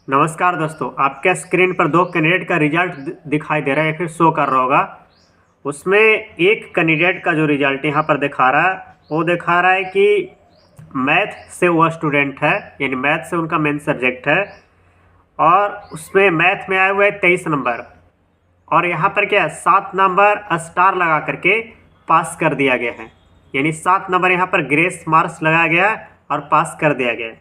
नमस्कार दोस्तों, आपके स्क्रीन पर दो कैंडिडेट का रिजल्ट दिखाई दे रहा है या फिर शो कर रहा होगा। उसमें एक कैंडिडेट का जो रिजल्ट यहाँ पर दिखा रहा है वो दिखा रहा है कि मैथ से वह स्टूडेंट है, यानी मैथ से उनका मेन सब्जेक्ट है और उसमें मैथ में आए हुए 23 नंबर और यहाँ पर क्या 7 नंबर स्टार लगा करके पास कर दिया गया है, यानी 7 नंबर यहाँ पर ग्रेस मार्क्स लगाया गया और पास कर दिया गया।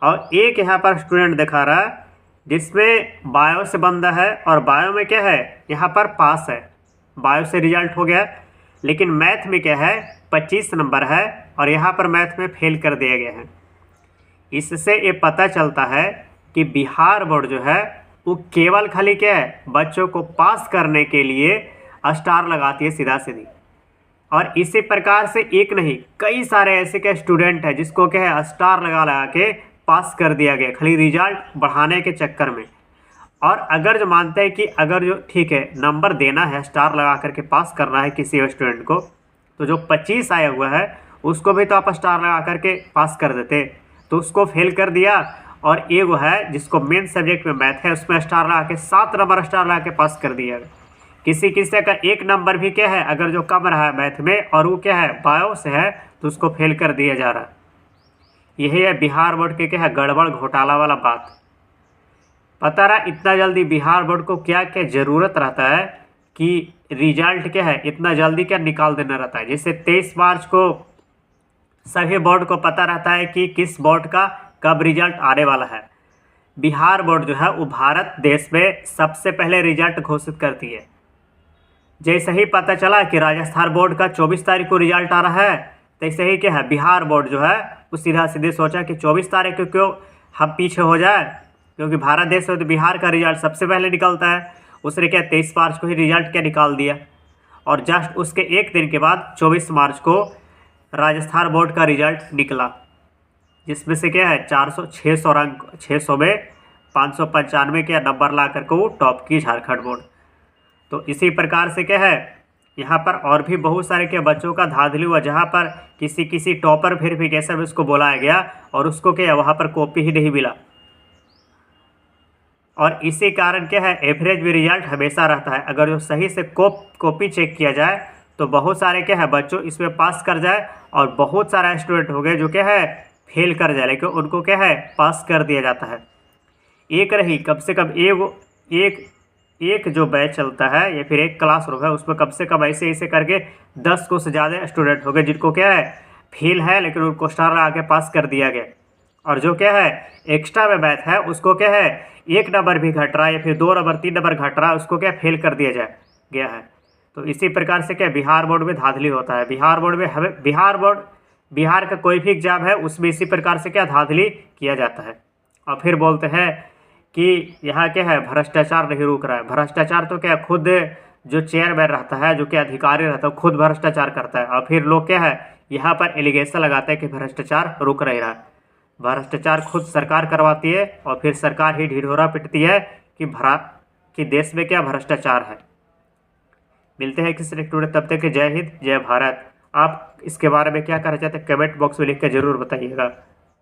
और एक यहाँ पर स्टूडेंट दिखा रहा है जिसमें बायो से बंदा है और बायो में क्या है यहाँ पर पास है, बायो से रिजल्ट हो गया। लेकिन मैथ में क्या है 25 नंबर है और यहाँ पर मैथ में फेल कर दिया गया है। इससे ये पता चलता है कि बिहार बोर्ड जो है वो केवल खाली क्या है बच्चों को पास करने के लिए स्टार लगाती है सीधा सीधी। और इसी प्रकार से एक नहीं कई सारे ऐसे के स्टूडेंट हैं जिसको क्या है स्टार लगा लगा के पास कर दिया गया खाली रिजल्ट बढ़ाने के चक्कर में। और अगर जो मानते हैं कि अगर जो ठीक है नंबर देना है स्टार लगा करके पास करना है किसी स्टूडेंट को, तो जो 25 आया हुआ है उसको भी तो आप स्टार लगा करके पास कर देते, तो उसको फेल कर दिया। और एक वो है जिसको मेन सब्जेक्ट में मैथ है उसमें स्टार लगा के 7 नंबर स्टार लगा के पास कर दिया। किसी किसी का एक नंबर भी क्या है अगर जो कम रहा है मैथ में और वो क्या है बायो से है तो उसको फेल कर दिया जा रहा है। यही है बिहार बोर्ड के क्या है गड़बड़ घोटाला वाला बात। पता रहा इतना जल्दी बिहार बोर्ड को क्या क्या ज़रूरत रहता है कि रिजल्ट क्या है इतना जल्दी क्या निकाल देना रहता है। जैसे 23 मार्च को सभी बोर्ड को पता रहता है कि किस बोर्ड का कब रिजल्ट आने वाला है। बिहार बोर्ड जो है वो भारत देश में सबसे पहले रिजल्ट घोषित करती है। जैसे ही पता चला कि राजस्थान बोर्ड का 24 तारीख को रिजल्ट आ रहा है, तैसे ही क्या है बिहार बोर्ड जो है वो सीधा सीधे सोचा कि 24 तारीख को क्यों हम पीछे हो जाए, क्योंकि भारत देश में तो बिहार का रिजल्ट सबसे पहले निकलता है। उसने क्या 23 मार्च को ही रिजल्ट क्या निकाल दिया और जस्ट उसके एक दिन के बाद 24 मार्च को राजस्थान बोर्ड का रिजल्ट निकला, जिसमें से क्या है 600 रंग 600 में 595 के नंबर ला करके वो टॉप की झारखंड बोर्ड। तो इसी प्रकार से क्या है यहाँ पर और भी बहुत सारे के बच्चों का धांधली हुआ, जहाँ पर किसी किसी टॉपर वेरिफिकेशन में उसको बुलाया गया और उसको क्या वहाँ पर कॉपी ही नहीं मिला। और इसी कारण क्या है एवरेज भी रिजल्ट हमेशा रहता है। अगर जो सही से कॉपी चेक किया जाए तो बहुत सारे क्या है बच्चों इसमें पास कर जाए और बहुत सारा स्टूडेंट हो गए जो क्या है फेल कर जाए, लेकिन उनको क्या है पास कर दिया जाता है। एक रही कम से कम एक जो बैच चलता है या फिर एक क्लासरूम है उसमें कम से कम ऐसे ऐसे करके 10 को से ज़्यादा स्टूडेंट हो गए जिनको क्या है फेल है लेकिन उनको स्टार लगा के पास कर दिया गया। और जो क्या है एक्स्ट्रा में मैथ है उसको क्या है 1 नंबर भी घट रहा है या फिर 2 नंबर 3 नंबर घट रहा है उसको क्या फेल कर दिया गया है। तो इसी प्रकार से क्या बिहार बोर्ड में धांधली होता है। बिहार बोर्ड में हमें बिहार का कोई भी एग्जाम है उसमें इसी प्रकार से क्या धांधली किया जाता है। और फिर बोलते हैं कि यहाँ क्या है भ्रष्टाचार नहीं रुक रहा है। भ्रष्टाचार तो क्या खुद जो चेयरमैन रहता है जो कि अधिकारी रहता है खुद भ्रष्टाचार करता है और फिर लोग क्या है यहाँ पर एलिगेशन लगाते हैं कि भ्रष्टाचार रुक नहीं रहा। भ्रष्टाचार खुद सरकार करवाती है और फिर सरकार ही ढिढोरा पिटती है कि देश में क्या भ्रष्टाचार है। मिलते हैं किसी नेक्स्ट वीडियो, तब तक जय हिंद जय भारत। आप इसके बारे में क्या कहना चाहते हैं कमेंट बॉक्स में लिख कर जरूर बताइएगा।